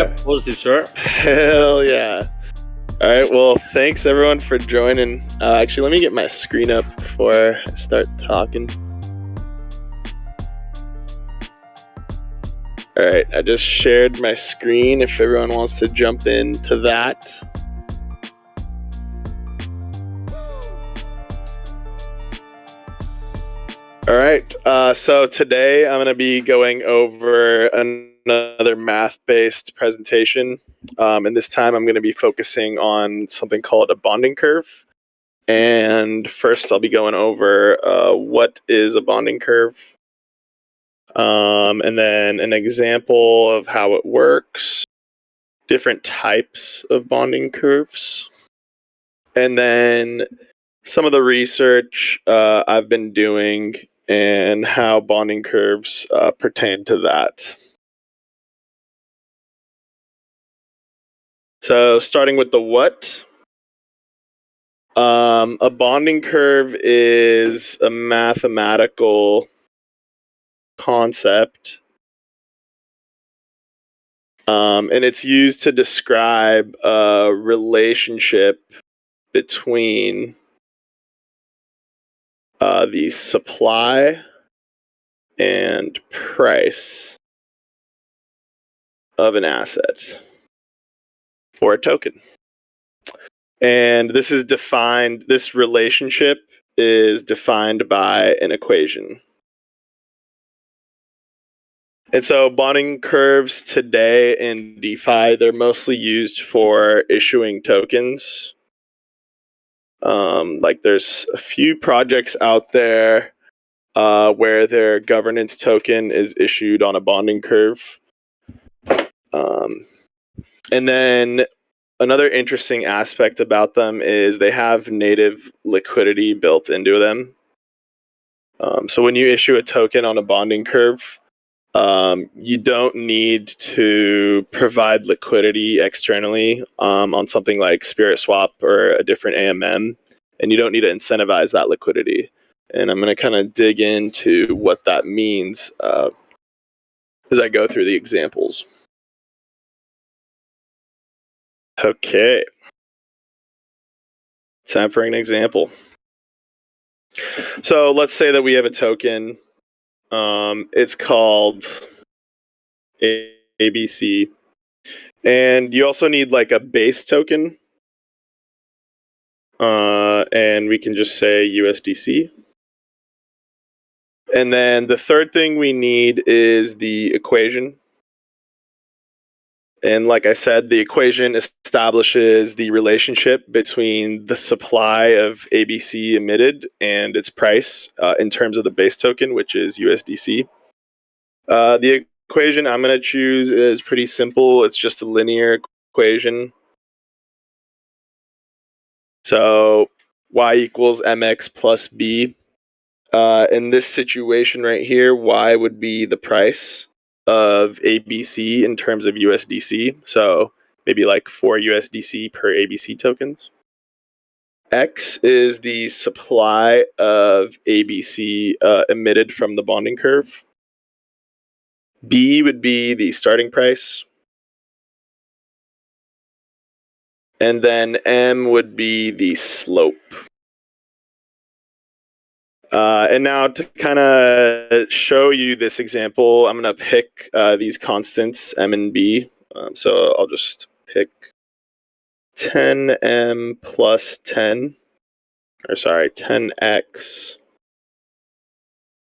sir? Positive, sir. Hell yeah. All right, well, thanks everyone for joining. Actually, let me get my screen up before I start talking. All right, I just shared my screen if everyone wants to jump into that. All right, so today I'm going to be going over another math-based presentation, and this time I'm going to be focusing on something called a bonding curve. And first I'll be going over what is a bonding curve, and then an example of how it works, different types of bonding curves, and then some of the research I've been doing and how bonding curves pertain to that. So starting with the what. A bonding curve is a mathematical concept, and it's used to describe a relationship between the supply and price of an asset or a token. And this relationship is defined by an equation. And so bonding curves today in DeFi, they're mostly used for issuing tokens. Like there's a few projects out there where their governance token is issued on a bonding curve. And then another interesting aspect about them is they have native liquidity built into them. So when you issue a token on a bonding curve, you don't need to provide liquidity externally on something like SpiritSwap or a different AMM, and you don't need to incentivize that liquidity. And I'm going to kind of dig into what that means as I go through the examples. Okay. Time for an example. So let's say that we have a token. It's called ABC. And you also need like a base token. And we can just say USDC. And then the third thing we need is the equation. And like I said, the equation establishes the relationship between the supply of ABC emitted and its price in terms of the base token, which is USDC. The equation I'm going to choose is pretty simple. It's just a linear equation. So y equals mx plus b. In this situation right here, y would be the price of ABC in terms of USDC. So maybe like 4 USDC per ABC tokens. X is the supply of ABC emitted from the bonding curve. B would be the starting price. And then M would be the slope. And now to kind of show you this example, I'm going to pick these constants, M and B. So I'll just pick 10M plus 10, or sorry, 10X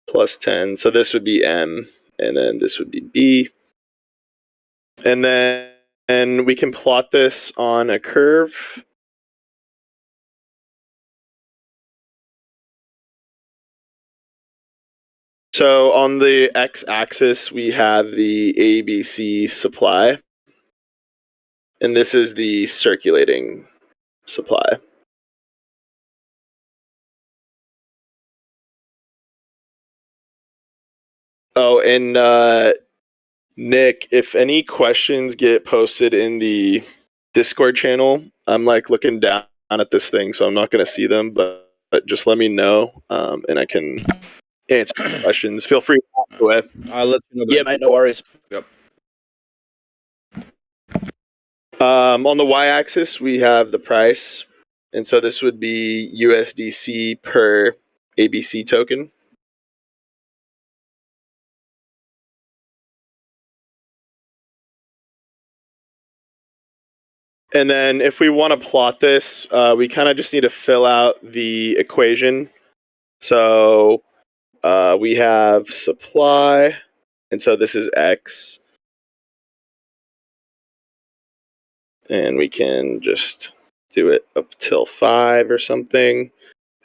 plus 10. So this would be M, and then this would be B. And then we can plot this on a curve. So on the x-axis, we have the ABC supply, and this is the circulating supply. Oh, and Nick, if any questions get posted in the Discord channel, I'm like looking down at this thing, so I'm not going to see them, but just let me know, and I can answer questions. Feel free to ask away. I'll let you know. Yeah, mate, no worries. Yep. On the y-axis, we have the price. And so this would be USDC per ABC token. And then if we want to plot this, we kind of just need to fill out the equation. So we have supply, and so this is X. And we can just do it up till 5 or something.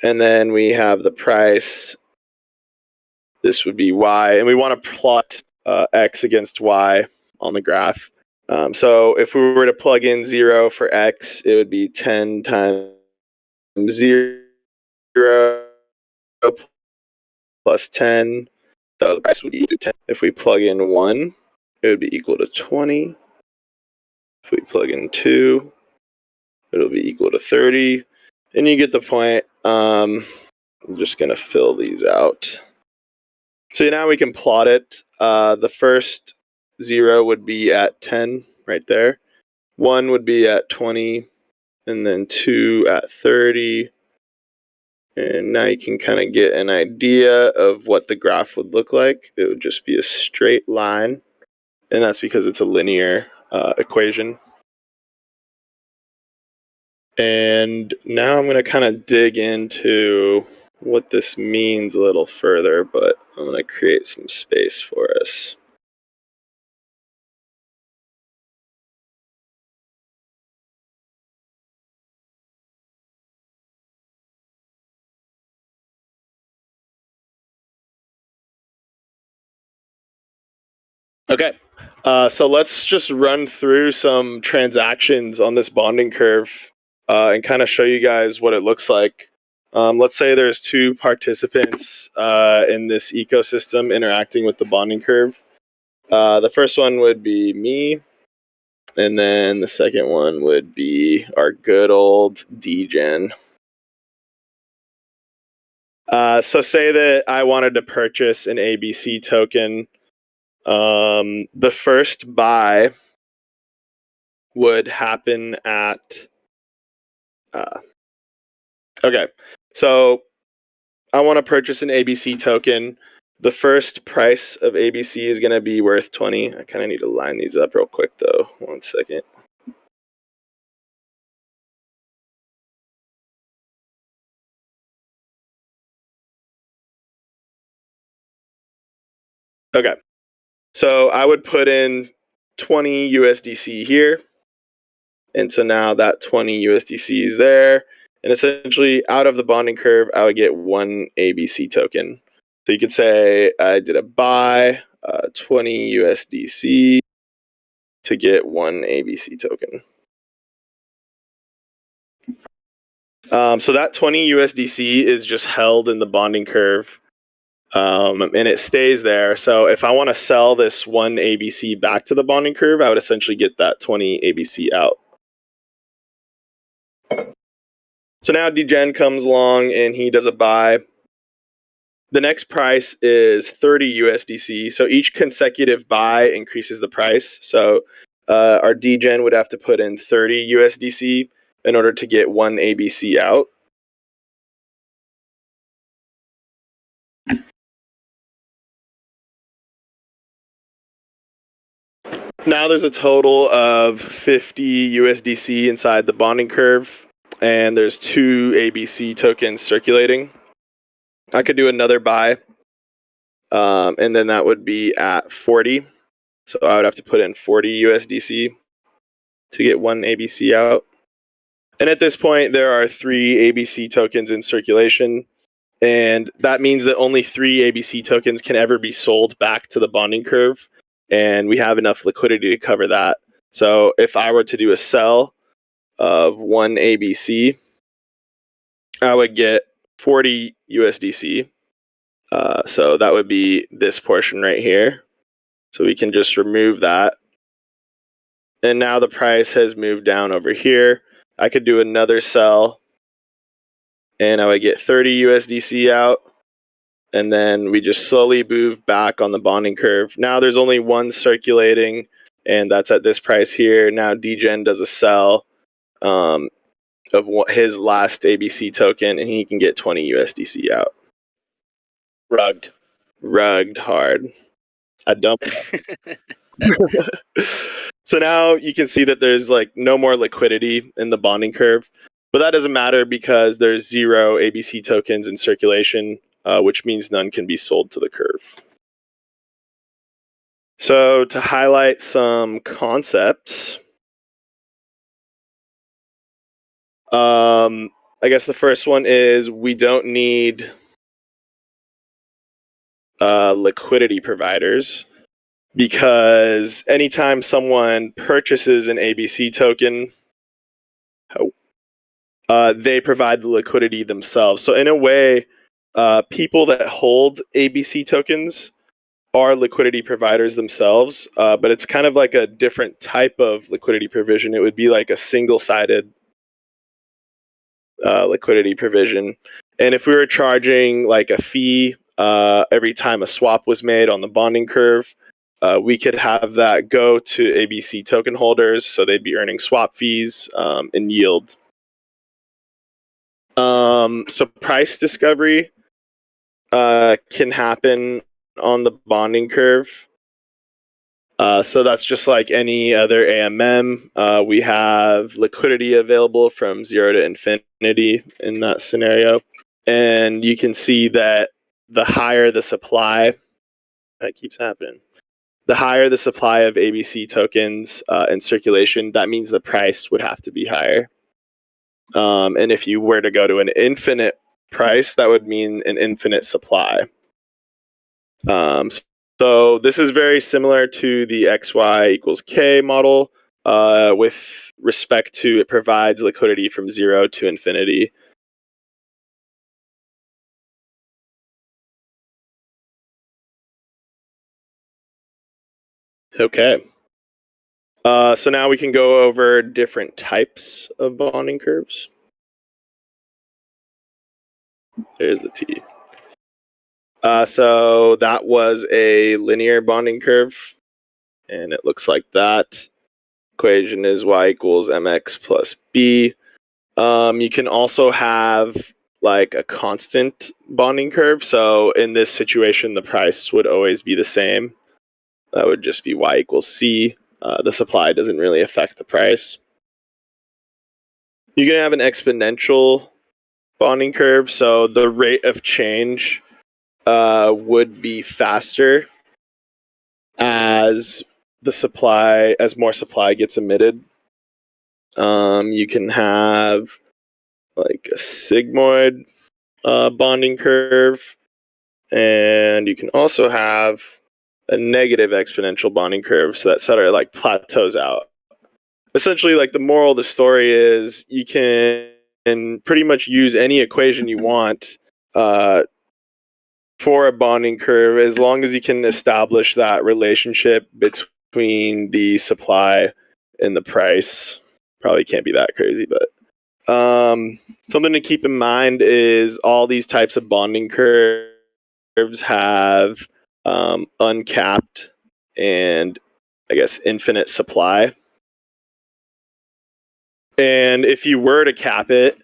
And then we have the price. This would be Y. And we want to plot X against Y on the graph. So if we were to plug in 0 for X, it would be 10 times 0 plus 10. So the price would be 10. If we plug in 1, it would be equal to 20. If we plug in 2, it'll be equal to 30. And you get the point. I'm just going to fill these out. So now we can plot it. The first 0 would be at 10 right there. 1 would be at 20, and then 2 at 30. And now you can kind of get an idea of what the graph would look like. It would just be a straight line, and that's because it's a linear equation. And now I'm going to kind of dig into what this means a little further, but I'm going to create some space for us. Okay, so let's just run through some transactions on this bonding curve and kind of show you guys what it looks like. Let's say there's 2 participants in this ecosystem interacting with the bonding curve. The first one would be me, and then the second one would be our good old degen. So say that I wanted to purchase an ABC token. The first buy would happen at okay, so I want to purchase an ABC token. The first price of ABC is going to be worth 20. I kind of need to line these up real quick though. 1 second. Okay, so I would put in 20 USDC here, and so now that 20 USDC is there. And essentially, out of the bonding curve, I would get 1 ABC token. So you could say I did a buy 20 USDC to get 1 ABC token. So that 20 USDC is just held in the bonding curve, and it stays there. So if I want to sell this 1 ABC back to the bonding curve, I would essentially get that 20 ABC out. So now degen comes along and he does a buy. The next price is 30 USDC. So each consecutive buy increases the price. So our degen would have to put in 30 USDC in order to get 1 ABC out. Now there's a total of 50 USDC inside the bonding curve, and there's 2 ABC tokens circulating. I could do another buy, and then that would be at 40. So I would have to put in 40 USDC to get 1 ABC out. And at this point, there are 3 ABC tokens in circulation, and that means that only 3 ABC tokens can ever be sold back to the bonding curve, and we have enough liquidity to cover that. So if I were to do a sell of 1 ABC, I would get 40 USDC. So that would be this portion right here. So we can just remove that. And now the price has moved down over here. I could do another sell, and I would get 30 USDC out. And then we just slowly move back on the bonding curve. Now there's only 1 circulating. and that's at this price here. Now Degen does a sell of his last ABC token, and he can get 20 USDC out. Rugged hard. I dumped. So now you can see that there's like no more liquidity in the bonding curve, but that doesn't matter because there's 0 ABC tokens in circulation, which means none can be sold to the curve. So to highlight some concepts, I guess the first one is we don't need liquidity providers, because anytime someone purchases an ABC token, they provide the liquidity themselves. So in a way, people that hold ABC tokens are liquidity providers themselves, but it's kind of like a different type of liquidity provision. It would be like a single-sided liquidity provision. And if we were charging like a fee every time a swap was made on the bonding curve, we could have that go to ABC token holders, so they'd be earning swap fees and yield. So price discovery can happen on the bonding curve. So that's just like any other AMM. We have liquidity available from 0 to infinity in that scenario. And you can see that the higher the supply, that keeps happening. The higher the supply of ABC tokens in circulation, that means the price would have to be higher. And if you were to go to an infinite price, that would mean an infinite supply. So this is very similar to the XY equals K model with respect to it provides liquidity from 0 to infinity. Okay. So now we can go over different types of bonding curves. There's the T. So that was a linear bonding curve, and it looks like that. Equation is y equals mx plus b. You can also have like a constant bonding curve. So in this situation, the price would always be the same. That would just be y equals c. The supply doesn't really affect the price. You can have an exponential bonding curve. So the rate of change would be faster as more supply gets emitted. You can have like a sigmoid bonding curve, and you can also have a negative exponential bonding curve, so that sort of like plateaus out. Essentially, like the moral of the story is you can pretty much use any equation you want for a bonding curve as long as you can establish that relationship between the supply and the price. Probably can't be that crazy, but something to keep in mind is all these types of bonding curves have uncapped and I guess infinite supply. And if you were to cap it,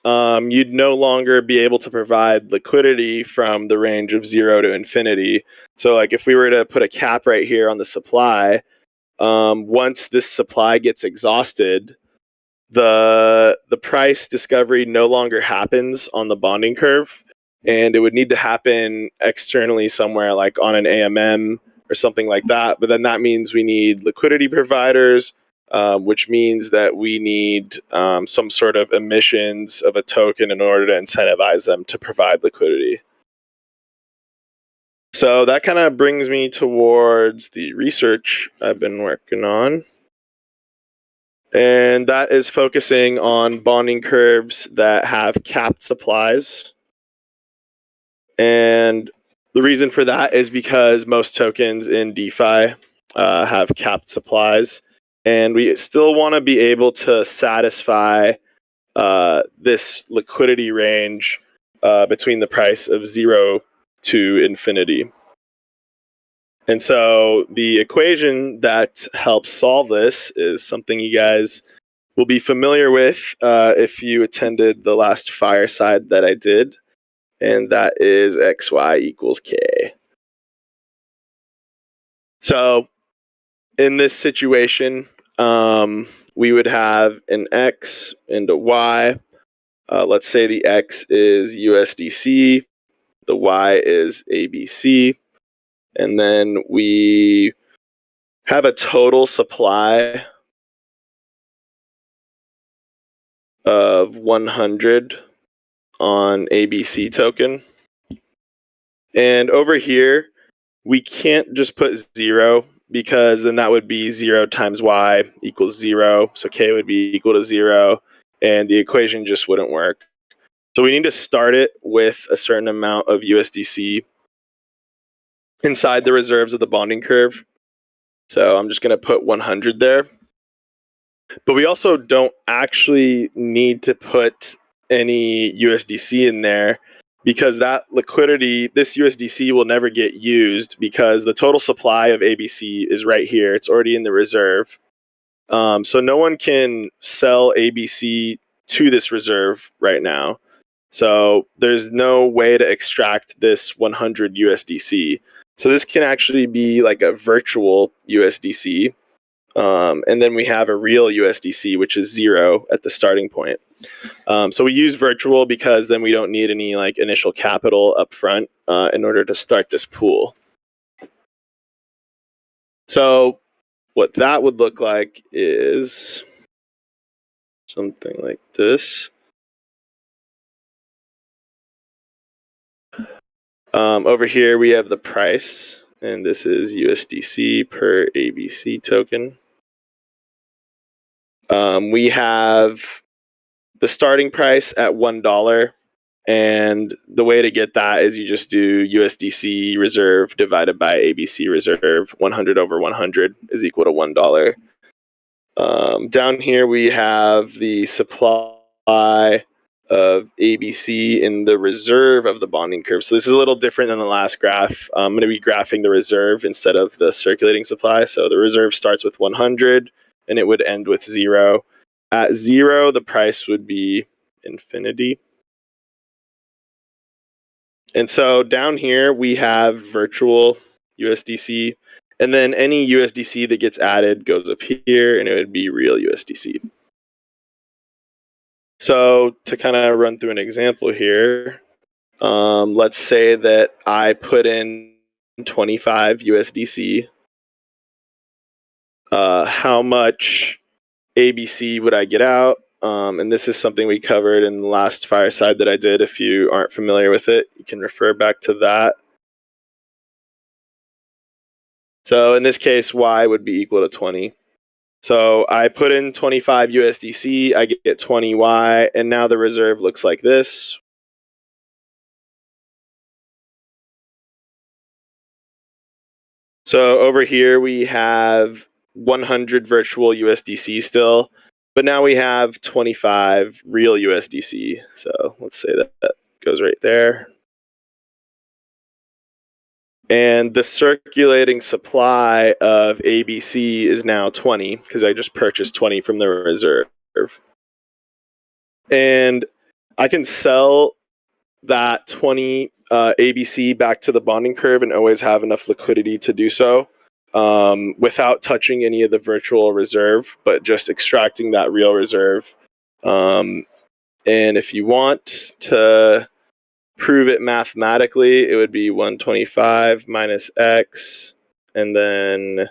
you'd no longer be able to provide liquidity from the range of 0 to infinity. So like if we were to put a cap right here on the supply, once this supply gets exhausted, the price discovery no longer happens on the bonding curve, and it would need to happen externally somewhere like on an AMM or something like that. But then that means we need liquidity providers, which means that we need some sort of emissions of a token in order to incentivize them to provide liquidity. So that kind of brings me towards the research I've been working on. And that is focusing on bonding curves that have capped supplies. And the reason for that is because most tokens in DeFi have capped supplies. And we still want to be able to satisfy this liquidity range between the price of 0 to infinity. And so the equation that helps solve this is something you guys will be familiar with if you attended the last fireside that I did, and that is xy equals k. So in this situation, we would have an x and a y. Let's say the x is USDC, the y is ABC, and then we have a total supply of 100 on ABC token. And over here, we can't just put 0 because then that would be 0 times y equals 0. So k would be equal to 0, and the equation just wouldn't work. So we need to start it with a certain amount of USDC inside the reserves of the bonding curve. So I'm just going to put 100 there. But we also don't actually need to put any USDC in there because that liquidity, this USDC will never get used because the total supply of ABC is right here. It's already in the reserve. So no one can sell ABC to this reserve right now. So there's no way to extract this 100 USDC. So this can actually be like a virtual USDC. And then we have a real USDC, which is 0 at the starting point. So we use virtual because then we don't need any like initial capital up front in order to start this pool. So what that would look like is something like this. Over here we have the price, and this is USDC per ABC token. We have the starting price at $1, and the way to get that is you just do USDC reserve divided by ABC reserve. 100 over 100 is equal to $1. Down here we have the supply of ABC in the reserve of the bonding curve. So this is a little different than the last graph. I'm going to be graphing the reserve instead of the circulating supply. So the reserve starts with 100 and it would end with 0. At 0, the price would be infinity. And so down here we have virtual USDC, and then any USDC that gets added goes up here and it would be real USDC. So to kind of run through an example here, let's say that I put in 25 USDC. How much ABC would I get out? And this is something we covered in the last fireside that I did. If you aren't familiar with it, you can refer back to that. So in this case, Y would be equal to 20. So I put in 25 USDC, I get 20 Y, and now the reserve looks like this. So over here we have 100 virtual USDC still, but now we have 25 real USDC. So let's say that goes right there. And the circulating supply of ABC is now 20 because I just purchased 20 from the reserve. And I can sell that 20 ABC back to the bonding curve and always have enough liquidity to do so without touching any of the virtual reserve, but just extracting that real reserve. And if you want to prove it mathematically, it would be 125 minus x, and then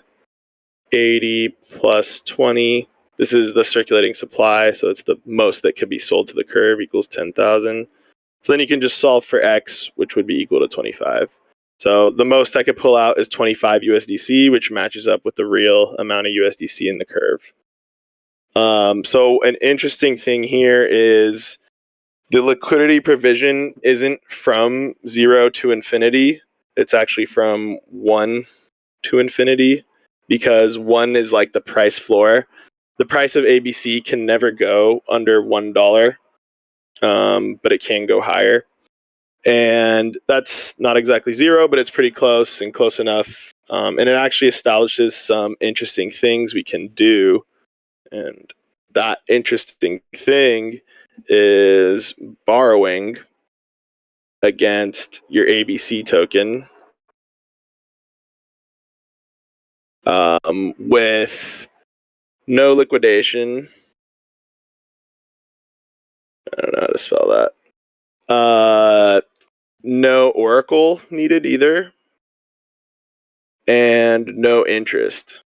80 plus 20. This is the circulating supply, so it's the most that could be sold to the curve equals 10,000. So then you can just solve for x, which would be equal to 25. So the most I could pull out is 25 USDC, which matches up with the real amount of USDC in the curve. So an interesting thing here is the liquidity provision isn't from 0 to infinity. It's actually from 1 to infinity because 1 is like the price floor. The price of ABC can never go under $1, but it can go higher. And that's not exactly 0, but it's pretty close and close enough And it actually establishes some interesting things we can do. And that interesting thing is borrowing against your ABC token with no liquidation. I don't know how to spell that. No oracle needed either, and no interest.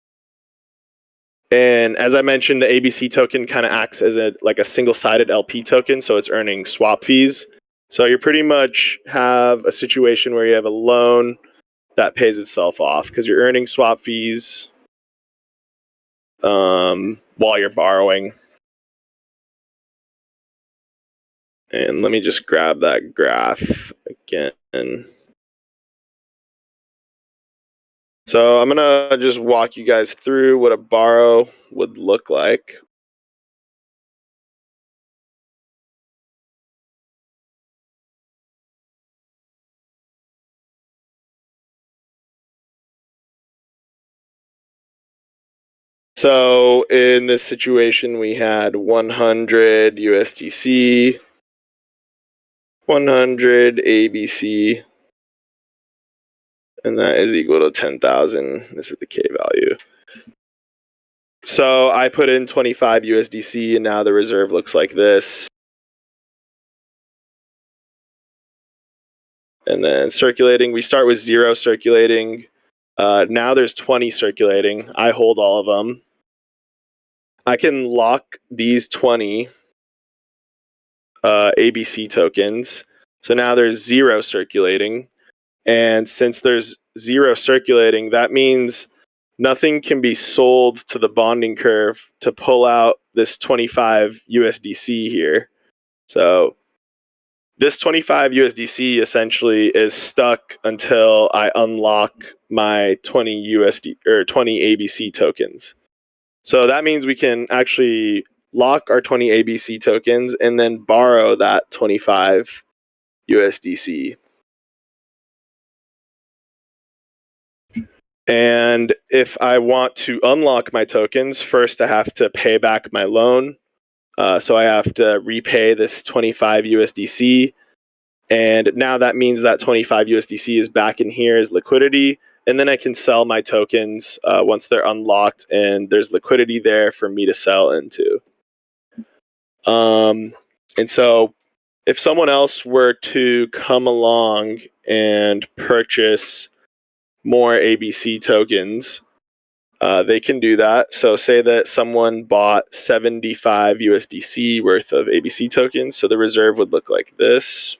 And as I mentioned, the ABC token kind of acts as a single-sided LP token, so it's earning swap fees. So you pretty much have a situation where you have a loan that pays itself off because you're earning swap fees while you're borrowing. And let me just grab that graph again. So I'm going to just walk you guys through what a borrow would look like. So in this situation, we had 100 USDC, 100 ABC, and that is equal to 10,000. This is the K value. So I put in 25 USDC, and now the reserve looks like this. And then circulating, we start with 0 circulating. Now there's 20 circulating. I hold all of them. I can lock these 20 ABC tokens. So now there's 0 circulating. And since there's 0 circulating, that means nothing can be sold to the bonding curve to pull out this 25 USDC here. So this 25 USDC essentially is stuck until I unlock my 20 USD or 20 ABC tokens. So that means we can actually lock our 20 ABC tokens and then borrow that 25 USDC. And if I want to unlock my tokens, first I have to pay back my loan. So I have to repay this 25 USDC. And now that means that 25 USDC is back in here as liquidity. And then I can sell my tokens once they're unlocked and there's liquidity there for me to sell into. And so if someone else were to come along and purchase more ABC tokens, they can do that. So say that someone bought 75 USDC worth of ABC tokens. So the reserve would look like this.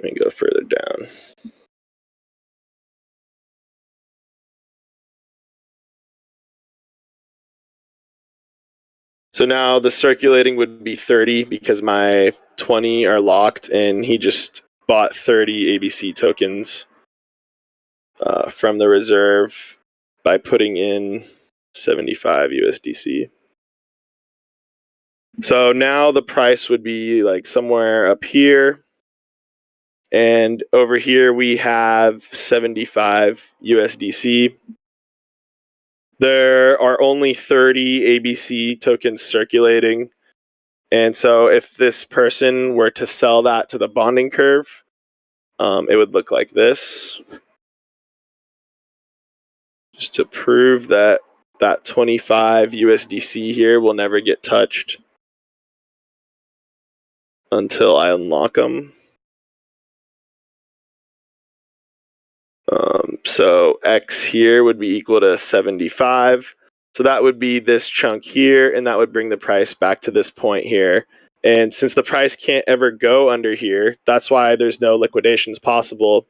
Let me go further down. So now the circulating would be 30 because my 20 are locked and he just bought 30 ABC tokens from the reserve by putting in 75 USDC. So now the price would be like somewhere up here. And over here we have 75 USDC. There are only 30 ABC tokens circulating. And so if this person were to sell that to the bonding curve, it would look like this. Just to prove that that 25 USDC here will never get touched until I unlock them. So X here would be equal to 75. So that would be this chunk here, and that would bring the price back to this point here. And since the price can't ever go under here, that's why there's no liquidations possible,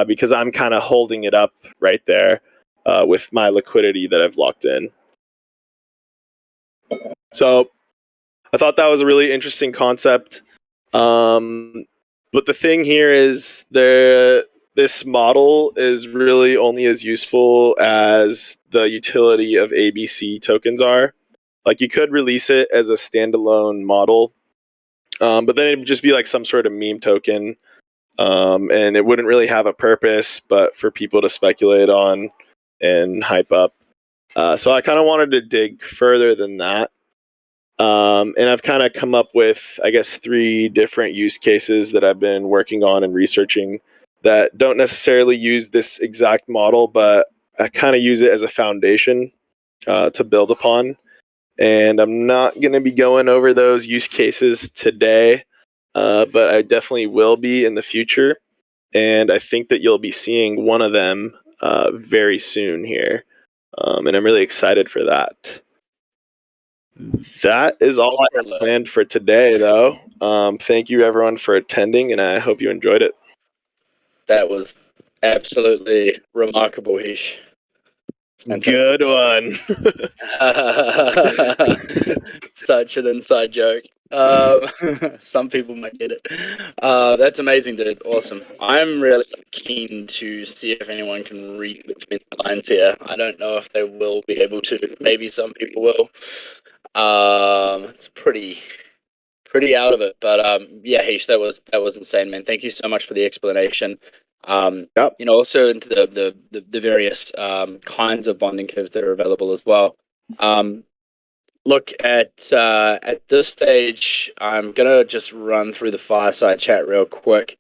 because I'm kind of holding it up right there with my liquidity that I've locked in. So I thought that was a really interesting concept. But the thing here is this model is really only as useful as the utility of ABC tokens are. Like you could release it as a standalone model, but then it'd just be like some sort of meme token. and it wouldn't really have a purpose, but for people to speculate on and hype up. So I kind of wanted to dig further than that. And I've kind of come up with, I guess, 3 different use cases that I've been working on and researching that don't necessarily use this exact model, but I kind of use it as a foundation to build upon. And I'm not going to be going over those use cases today, but I definitely will be in the future. And I think that you'll be seeing one of them very soon here. And I'm really excited for that. That is all I have planned for today, though. Thank you, everyone, for attending, and I hope you enjoyed it. That was absolutely remarkable, Heesh. Good one. Such an inside joke. Some people might get it. That's amazing, dude. Awesome. I'm really keen to see if anyone can read between the lines here. I don't know if they will be able to. Maybe some people will. It's pretty out of it, but yeah, Heesh, that was insane, man. Thank you so much for the explanation. Yep. You know, also into the various kinds of bonding curves that are available as well. Look, at this stage, I'm gonna just run through the fireside chat real quick.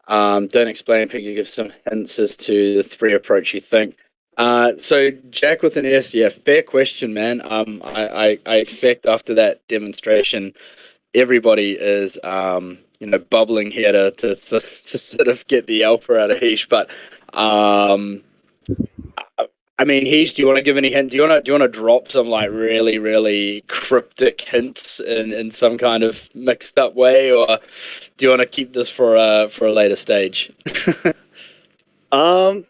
Don't explain, but you give some hints as to the 3 approach you think. So Jack with an S, yeah, fair question, man. I expect after that demonstration, everybody is you know, bubbling here to sort of get the alpha out of Heesh. But I mean, Heesh, do you want to give any hint? Do you want to drop some like really cryptic hints in some kind of mixed up way, or do you want to keep this for a later stage? I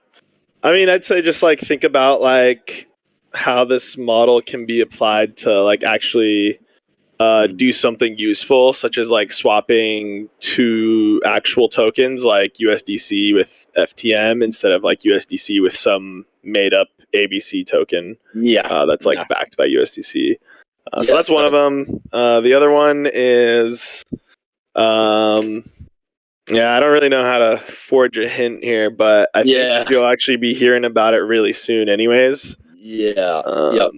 mean, I'd say just like think about like how this model can be applied to like actually do something useful, such as like swapping 2 actual tokens like USDC with FTM instead of like USDC with some made up ABC token. Yeah, that's like backed by USDC. Yeah, so that's one of them. The other one is, yeah, I don't really know how to forge a hint here, but I think you'll actually be hearing about it really soon, anyways. Yeah. Yep.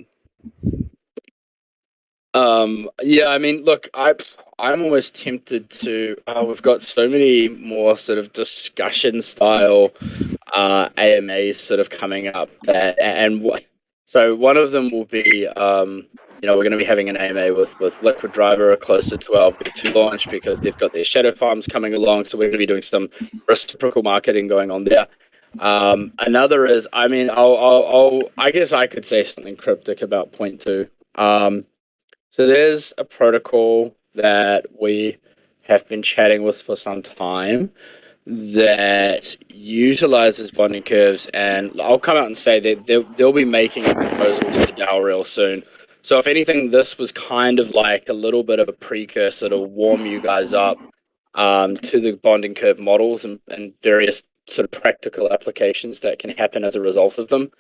Yeah, I mean, look, I'm almost tempted to. We've got so many more sort of discussion style AMAs sort of coming up that, so one of them will be, you know, we're going to be having an AMA with Liquid Driver closer to our V2 launch because they've got their shadow farms coming along, so we're going to be doing some reciprocal marketing going on there. Another is, I mean, I guess I could say something cryptic about point 2. So there's a protocol that we have been chatting with for some time that utilizes bonding curves, and I'll come out and say that they'll be making a proposal to the DAO real soon. So if anything, this was kind of like a little bit of a precursor to warm you guys up to the bonding curve models and various sort of practical applications that can happen as a result of them.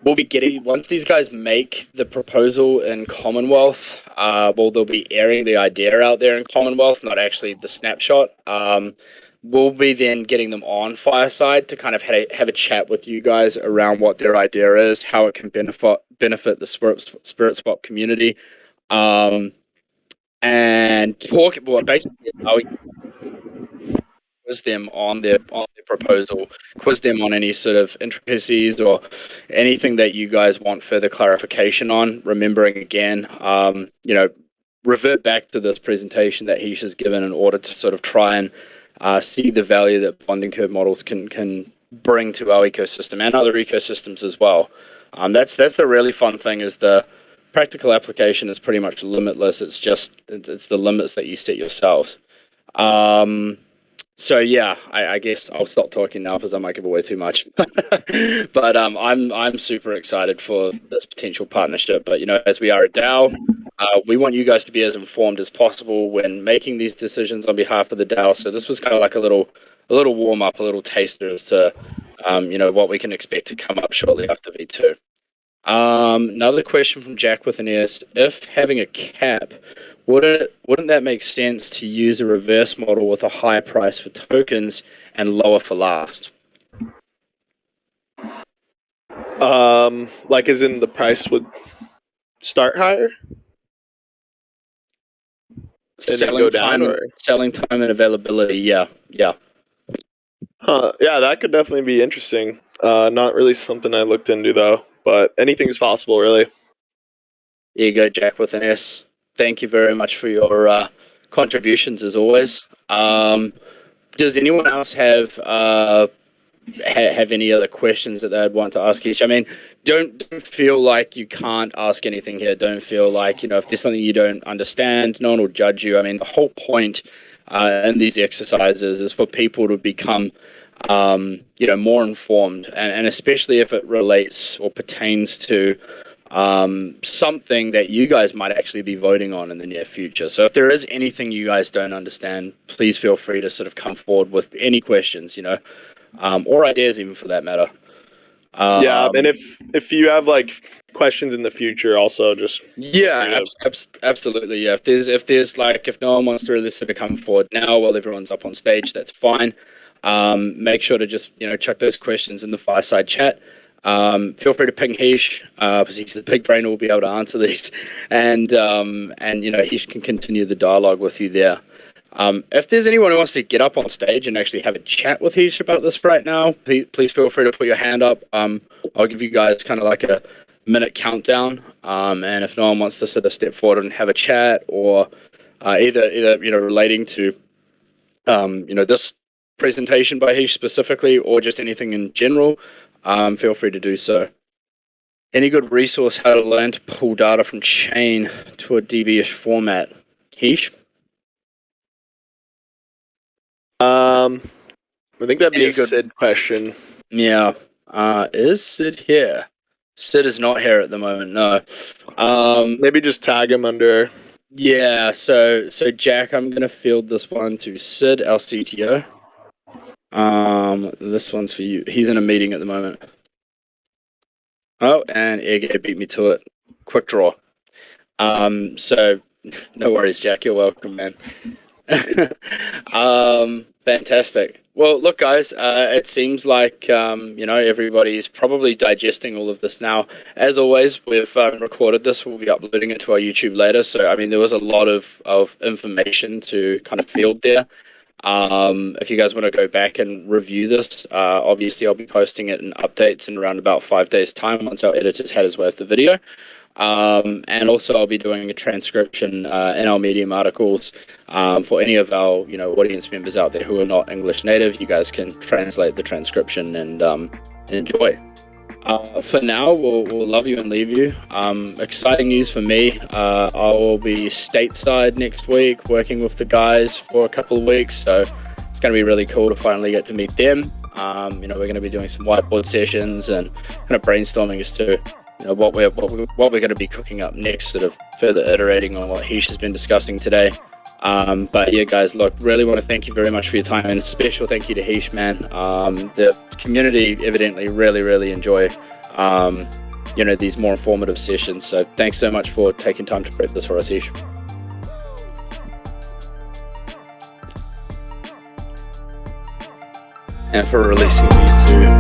We'll be getting, once these guys make the proposal in Commonwealth, well, they'll be airing the idea out there in Commonwealth, not actually the snapshot. We'll be then getting them on Fireside to kind of have a chat with you guys around what their idea is, how it can benefit the SpiritSwap community, and talk about basically how we quiz them on their proposal, quiz them on any sort of intricacies or anything that you guys want further clarification on. Remembering again, you know, revert back to this presentation that Heesh has given in order to sort of try and see the value that bonding curve models can bring to our ecosystem and other ecosystems as well. That's the really fun thing, is the practical application is pretty much limitless. It's the limits that you set yourselves. So yeah, I guess I'll stop talking now because I might give away too much. But I'm super excited for this potential partnership. But you know, as we are a DAO, we want you guys to be as informed as possible when making these decisions on behalf of the DAO. So this was kind of like a little warm up, a little taster as to you know, what we can expect to come up shortly after V2. Another question from Jack with an S. If having a cap, wouldn't that make sense to use a reverse model with a higher price for tokens and lower for last? Like as in the price would start higher and then go down, or? Selling time and availability, yeah. Huh, yeah, that could definitely be interesting. Not really something I looked into though, but anything is possible, really. There you go, Jack with an S. Thank you very much for your contributions as always. Does anyone else have any other questions that they'd want to ask Heesh? I mean, don't feel like you can't ask anything here. Don't feel like, if there's something you don't understand, no one will judge you. I mean, the whole point in these exercises is for people to become, more informed, and especially if it relates or pertains to something that you guys might actually be voting on in the near future. So if there is anything you guys don't understand, please feel free to sort of come forward with any questions, or ideas even for that matter. Yeah, and if you have like questions in the future, also just absolutely. Yeah, if no one wants to really sort of come forward now while everyone's up on stage, that's fine. Make sure to just chuck those questions in the fireside chat. Feel free to ping Heesh, because he's the big brain who will be able to answer these, and Heesh can continue the dialogue with you there. If there's anyone who wants to get up on stage and actually have a chat with Heesh about this right now, please feel free to put your hand up. I'll give you guys kind of like a minute countdown, and if no one wants to sort of step forward and have a chat, or either relating to this presentation by Heesh specifically, or just anything in general, feel free to do so. Any good resource how to learn to pull data from chain to a DB-ish format? Heesh? I think that'd be a Sid question. Yeah. Is Sid here? Sid is not here at the moment, no. Maybe just tag him under. Yeah, so Jack, I'm gonna field this one to Sid, our CTO. This one's for you. He's in a meeting at the moment. Oh, and Ege beat me to it. Quick draw. So no worries, Jack. You're welcome, man. Fantastic. Well, look, guys, it seems like, everybody's probably digesting all of this now. As always, we've recorded this. We'll be uploading it to our YouTube later. So, I mean, there was a lot of information to kind of field there. If you guys want to go back and review this, obviously I'll be posting it in updates in around about 5 days' time once our editor's had his way with the video. And also I'll be doing a transcription in our Medium articles for any of our audience members out there who are not English native. You guys can translate the transcription and enjoy. For now, we'll love you and leave you. Exciting news for me. I will be stateside next week working with the guys for a couple of weeks, so it's going to be really cool to finally get to meet them. We're going to be doing some whiteboard sessions and kind of brainstorming as to what we're going to be cooking up next, sort of further iterating on what Heesh has been discussing today. But yeah, guys, look, really want to thank you very much for your time, and a special thank you to Heesh, man. The community evidently really enjoy these more informative sessions, so thanks so much for taking time to prep this for us, Heesh. And for releasing me too.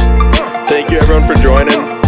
Thank you everyone for joining.